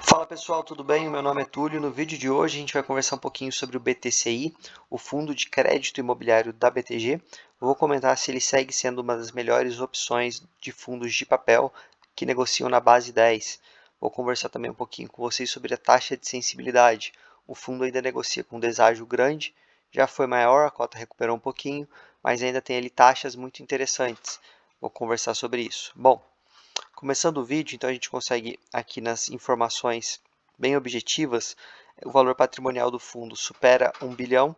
Fala pessoal, tudo bem? Meu nome é Túlio. No vídeo de hoje a gente vai conversar um pouquinho sobre o BTCI, o Fundo de Crédito Imobiliário da BTG. Vou comentar se ele segue sendo uma das melhores opções de fundos de papel que negociam na base 10. Vou conversar também um pouquinho com vocês sobre a taxa de sensibilidade. O fundo ainda negocia com deságio grande, já foi maior, a cota recuperou um pouquinho, mas ainda tem ali taxas muito interessantes. Vou conversar sobre isso. Bom, começando o vídeo, então a gente consegue aqui nas informações bem objetivas, o valor patrimonial do fundo supera 1 bilhão,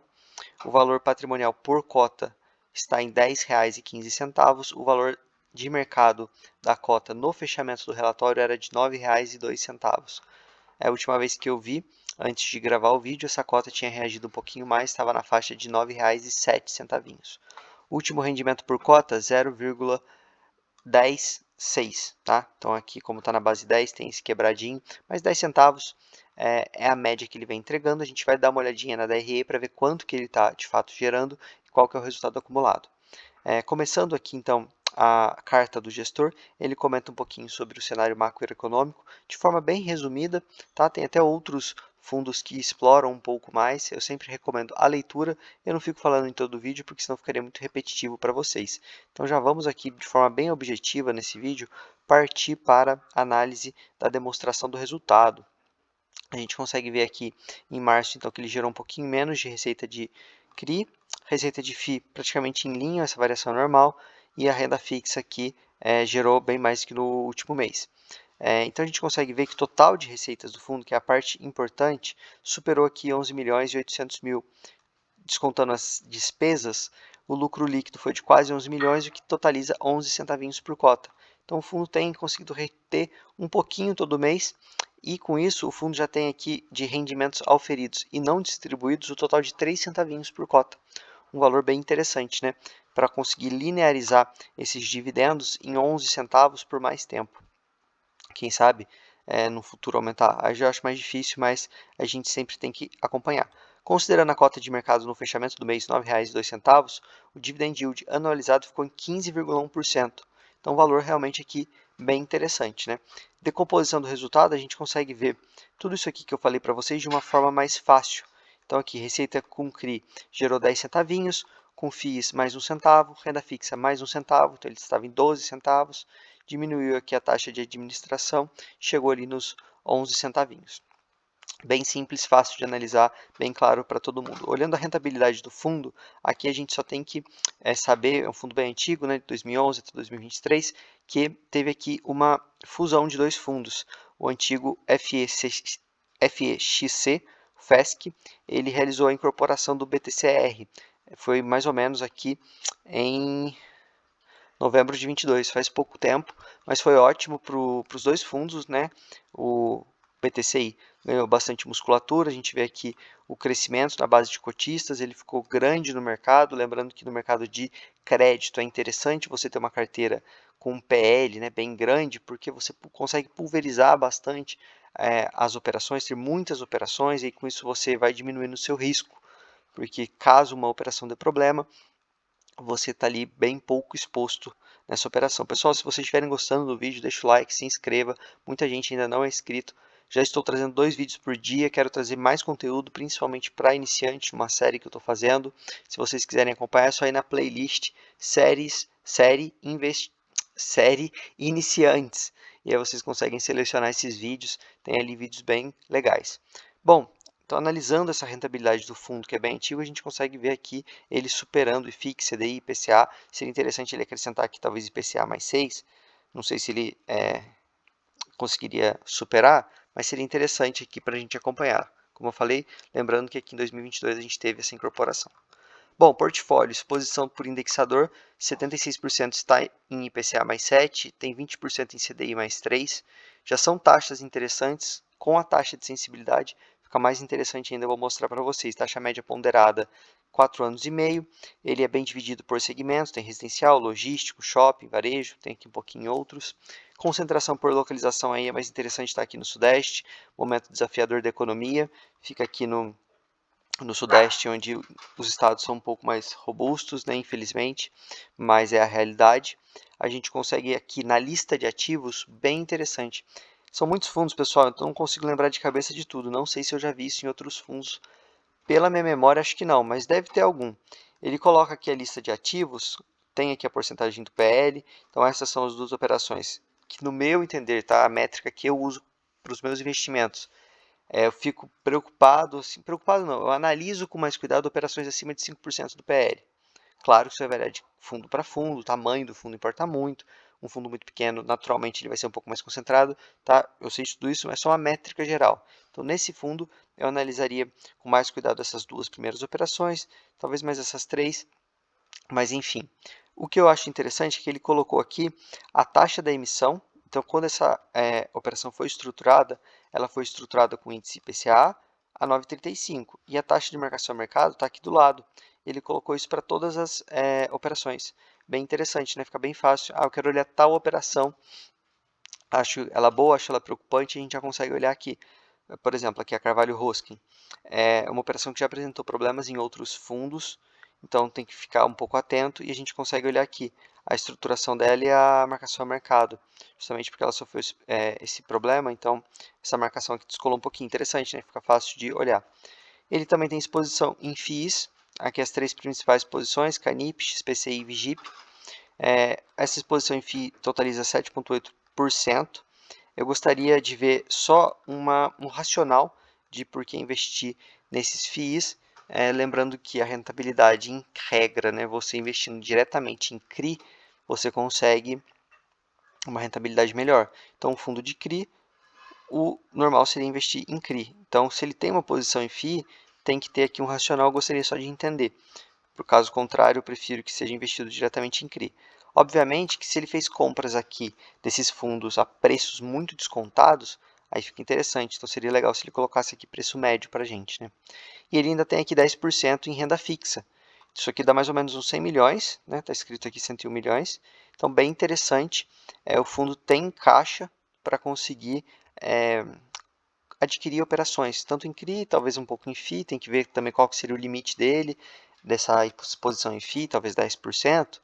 o valor patrimonial por cota está em R$ 10,15, o valor de mercado da cota no fechamento do relatório era de R$ 9,02. A última vez que eu vi, antes de gravar o vídeo, essa cota tinha reagido um pouquinho mais, estava na faixa de R$ 9,07. O último rendimento por cota, 0,106, tá? Então aqui, como está na base 10, tem esse quebradinho, mas 10 centavos é a média que ele vem entregando. A gente vai dar uma olhadinha na DRE para ver quanto que ele está de fato gerando e qual que é o resultado acumulado. Começando aqui então a carta do gestor, ele comenta um pouquinho sobre o cenário macroeconômico de forma bem resumida, tá? Tem até outros fundos que exploram um pouco mais, eu sempre recomendo a leitura, eu não fico falando em todo o vídeo porque senão ficaria muito repetitivo para vocês. Então já vamos aqui de forma bem objetiva nesse vídeo partir para a análise da demonstração do resultado. A gente consegue ver aqui em março, então, que ele gerou um pouquinho menos de receita de CRI, receita de FII praticamente em linha, essa variação normal, e a renda fixa aqui gerou bem mais que no último mês. Então a gente consegue ver que o total de receitas do fundo, que é a parte importante, superou aqui 11 milhões e 800 mil. Descontando as despesas, o lucro líquido foi de quase 11 milhões, o que totaliza 11 centavinhos por cota. Então o fundo tem conseguido reter um pouquinho todo mês e com isso o fundo já tem aqui de rendimentos auferidos e não distribuídos o total de 3 centavinhos por cota. Um valor bem interessante, né? Para conseguir linearizar esses dividendos em 11 centavos por mais tempo. Quem sabe no futuro aumentar. Aí eu acho mais difícil, mas a gente sempre tem que acompanhar. Considerando a cota de mercado no fechamento do mês R$ 9,02, o dividend yield anualizado ficou em 15,1%. Então, um valor realmente aqui bem interessante, né? Decomposição do resultado, a gente consegue ver tudo isso aqui que eu falei para vocês de uma forma mais fácil. Então, aqui, receita com CRI gerou 10 centavinhos, com FIIs mais 1 centavo, renda fixa mais 1 centavo, então ele estava em 12 centavos, diminuiu aqui a taxa de administração, chegou ali nos 11 centavinhos. Bem simples, fácil de analisar, bem claro para todo mundo. Olhando a rentabilidade do fundo, aqui a gente só tem que saber, é um fundo bem antigo, né, de 2011 até 2023, que teve aqui uma fusão de dois fundos. O antigo FEXC, FESC, ele realizou a incorporação do BTCR. Foi mais ou menos aqui em novembro de 22, faz pouco tempo, mas foi ótimo para os dois fundos, né? O BTCI ganhou bastante musculatura, a gente vê aqui o crescimento na base de cotistas, ele ficou grande no mercado, lembrando que no mercado de crédito é interessante você ter uma carteira com um PL, né, bem grande, porque você consegue pulverizar bastante as operações, ter muitas operações, e com isso você vai diminuindo o seu risco, porque caso uma operação dê problema, você está ali bem pouco exposto nessa operação. Pessoal, se vocês estiverem gostando do vídeo, deixa o like, se inscreva. Muita gente ainda não é inscrito. Já estou trazendo 2 vídeos por dia, quero trazer mais conteúdo, principalmente para iniciante, uma série que eu estou fazendo. Se vocês quiserem acompanhar, é só ir na playlist série iniciantes. E aí vocês conseguem selecionar esses vídeos, tem ali vídeos bem legais. Bom, então analisando essa rentabilidade do fundo, que é bem antigo, a gente consegue ver aqui ele superando IFIX, CDI, IPCA. Seria interessante ele acrescentar aqui talvez IPCA mais 6. Não sei se ele conseguiria superar, mas seria interessante aqui para a gente acompanhar. Como eu falei, lembrando que aqui em 2022 a gente teve essa incorporação. Bom, portfólio, exposição por indexador, 76% está em IPCA mais 7, tem 20% em CDI mais 3. Já são taxas interessantes, com a taxa de sensibilidade, fica mais interessante ainda, eu vou mostrar para vocês. Taxa média ponderada, 4 anos e meio, ele é bem dividido por segmentos, tem residencial, logístico, shopping, varejo, tem aqui um pouquinho outros. Concentração por localização aí é mais interessante estar aqui no Sudeste, momento desafiador da economia, fica aqui no Sudeste, onde os estados são um pouco mais robustos, né, infelizmente, mas é a realidade. A gente consegue aqui na lista de ativos, bem interessante, São muitos fundos, pessoal, então não consigo lembrar de cabeça de tudo. Não sei se eu já vi isso em outros fundos. Pela minha memória, acho que não, mas deve ter algum. Ele coloca aqui a lista de ativos, tem aqui a porcentagem do PL. Então, essas são as duas operações que, no meu entender, tá? A métrica que eu uso para os meus investimentos. Eu fico preocupado, assim, preocupado não, eu analiso com mais cuidado operações acima de 5% do PL. Claro que isso vai variar de fundo para fundo, o tamanho do fundo importa muito. Um fundo muito pequeno, naturalmente, ele vai ser um pouco mais concentrado, tá? Eu sei de tudo isso, mas é só uma métrica geral. Então, nesse fundo, eu analisaria com mais cuidado essas duas primeiras operações, talvez mais essas três, mas enfim. O que eu acho interessante é que ele colocou aqui a taxa da emissão. Então, quando essa operação foi estruturada, ela foi estruturada com o índice IPCA a 9,35 e a taxa de marcação ao mercado está aqui do lado. Ele colocou isso para todas as operações. Bem interessante, né? Fica bem fácil. Ah, eu quero olhar tal operação, acho ela boa, acho ela preocupante, a gente já consegue olhar aqui. Por exemplo, aqui a Carvalho Hosking. É uma operação que já apresentou problemas em outros fundos, então tem que ficar um pouco atento e a gente consegue olhar aqui a estruturação dela e a marcação ao mercado, justamente porque ela sofreu esse problema, então essa marcação aqui descolou um pouquinho, interessante, né? Fica fácil de olhar. Ele também tem exposição em FIIs, aqui as três principais posições, Canip, XPCI e Vigip. Essa exposição em FII totaliza 7,8%. Eu gostaria de ver só um racional de por que investir nesses FIIs, lembrando que a rentabilidade em regra, né, você investindo diretamente em CRI, você consegue uma rentabilidade melhor. Então, um fundo de CRI, o normal seria investir em CRI. Então, se ele tem uma posição em FII, tem que ter aqui um racional, eu gostaria só de entender. Por caso contrário, eu prefiro que seja investido diretamente em CRI. Obviamente que se ele fez compras aqui desses fundos a preços muito descontados, aí fica interessante. Então seria legal se ele colocasse aqui preço médio para a gente, né? E ele ainda tem aqui 10% em renda fixa. Isso aqui dá mais ou menos uns 100 milhões, né? Está escrito aqui 101 milhões. Então, bem interessante. O fundo tem caixa para conseguir adquirir operações, tanto em CRI, talvez um pouco em FI, tem que ver também qual que seria o limite dele, dessa exposição em FI, talvez 10%,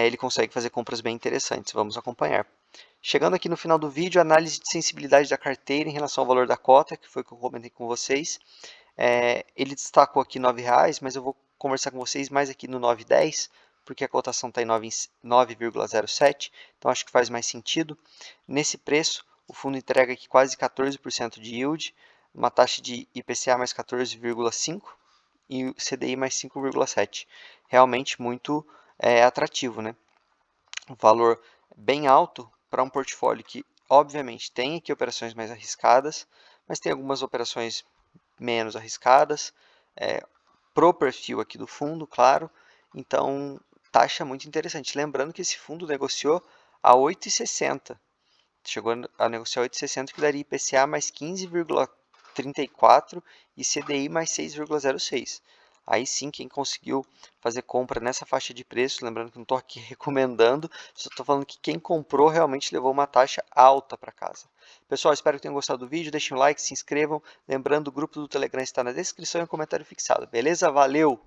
ele consegue fazer compras bem interessantes, vamos acompanhar. Chegando aqui no final do vídeo, análise de sensibilidade da carteira em relação ao valor da cota, que foi o que eu comentei com vocês. Ele destacou aqui R$ 9,00, mas eu vou conversar com vocês mais aqui no 9,10, porque a cotação está em 9,07, então acho que faz mais sentido. Nesse preço, o fundo entrega aqui quase 14% de yield, uma taxa de IPCA mais 14,5% e CDI mais 5,7%. Realmente muito atrativo, né? Um valor bem alto para um portfólio que, obviamente, tem aqui operações mais arriscadas, mas tem algumas operações menos arriscadas, pro perfil aqui do fundo, claro. Então, taxa muito interessante. Lembrando que esse fundo negociou a 8,60. Chegou a negociar 8,60, que daria IPCA mais 15,34 e CDI mais 6,06. Aí sim, quem conseguiu fazer compra nessa faixa de preço, lembrando que não estou aqui recomendando, só estou falando que quem comprou realmente levou uma taxa alta para casa. Pessoal, espero que tenham gostado do vídeo, deixem um like, se inscrevam. Lembrando, o grupo do Telegram está na descrição e no comentário fixado. Beleza? Valeu!